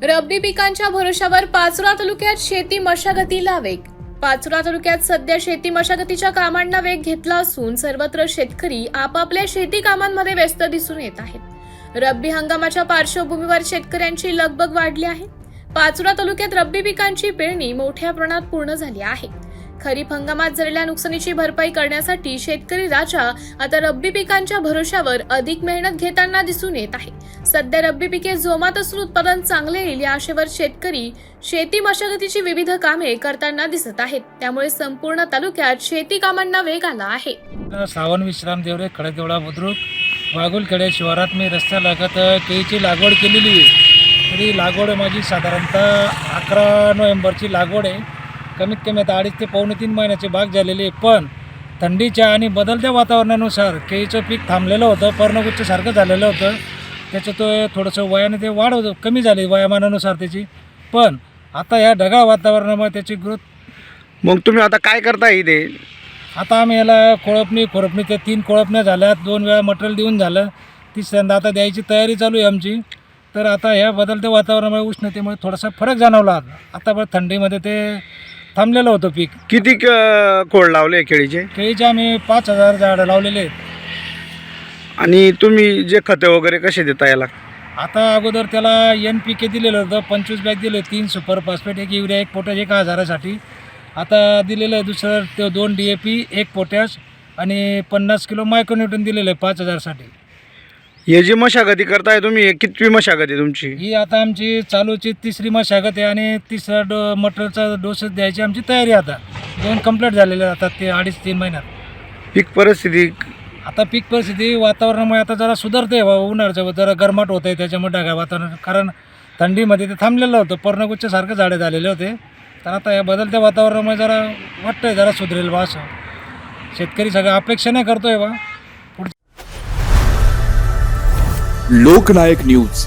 रब्बी पिकांच्या भरोशावर पाचोरा तालुक्यात शेती मशागतीला वेग। पाचोरा तालुक्यात सध्या शेती मशागतीच्या कामांना वेग घेतला असून सर्वत्र शेतकरी आपापल्या शेती कामांमध्ये व्यस्त दिसून येत आहेत। रब्बी हंगामाच्या पार्श्वभूमीवर शेतकऱ्यांची लगबग वाढली आहे। पाचोरा तालुक्यात रब्बी पिकांची पेरणी मोठ्या प्रमाणात पूर्ण झाली आहे। खरीप हंगामात झालेल्या नुकसानीची भरपाई करण्यासाठी शेतकरी राजा आता रब्बी पिकांच्या भरोशावर अधिक मेहनत घेताना दिसून येत आहे। सध्या रब्बी पिके जोमात असून उत्पादन चांगले येईल या आशेवर शेतकरी शेती मशागतीची विविध कामे करताना दिसत आहेत। त्यामुळे संपूर्ण तालुक्यात शेती कामांना वेग आला आहे। सावन विश्राम देवरे खडकदेवळा बुद्रुक वाघुलखेडे शिवारात मी रस्त्यालगत केळीची लागवड केलेली आहे। तरी लागवड माझी साधारणतः 11 नोव्हेंबरची लागवड आहे। कमीत कमी आता 2.5 ते पावणे 3 महिन्याची बाग झालेली आहे। पण थंडीच्या आणि बदलत्या वातावरणानुसार केळीचं पीक थांबलेलं होतं, पर्णगुच्छसारखं झालेलं होतं। त्याचं थोडंसं वयाने ते वाढ कमी झाली वयामानानुसार त्याची। पण आता या ढगाळ वातावरणामुळे त्याची ग्रोथ। मग तुम्ही आता काय करता इथे? आता आम्ही याला खोरपणी ते 3 कोळपण्या झाल्या, 2 वेळा मटेरियल देऊन झालं, तिसऱ्यांदा आता द्यायची तयारी चालू आहे आमची। तर आता ह्या बदलत्या वातावरणामुळे उष्णतेमुळे थोडासा फरक जाणवला। आता पण थंडीमध्ये ते थांबलेलं होतं पीक। किती खोड लावले केळीचे? केळीचे आम्ही 5000 झाडं लावलेले आहेत। आणि तुम्ही जे खते वगैरे कसे देता याला? आता अगोदर त्याला NPK दिलेलं होतं, 25 बॅग दिले, 3 सुपर फॉस्फेट, 1 युरिया, 1 पोटॅश 1000साठी। आता दिलेलं आहे दुसरं ते 2 DAP, 1 पोटॅश आणि 50 किलो मायक्रोन्यूटन दिलेलं आहे 5000साठी। हे जी मशागती करताय तुम्ही, हे कितवी मशागती तुमची? ही आता आमची चालूची 3री मशागत आहे आणि 3रा मटेरियलचा डोसेस द्यायची आमची तयारी आता 2 कंप्लीट झालेले आता ते 2.5-3 महिन्यात। पीक परिस्थिती आता पीक परिस्थिती वातावरणामुळे आता जरा सुधारते, उन्हाळ्याचं जरा गरमाट होत आहे त्याच्यामुळे ढगाळ वातावरण, कारण थंडीमध्ये ते थांबलेलं होतं, पर्णगुच्छसारखं झाडे झालेले होते। तर आता या बदलत्या वातावरणामुळे जरा वाटतंय जरा सुधरेल बा असं शेतकरी सगळं अपेक्षा नाही करतोय बा। लोकनायक न्यूज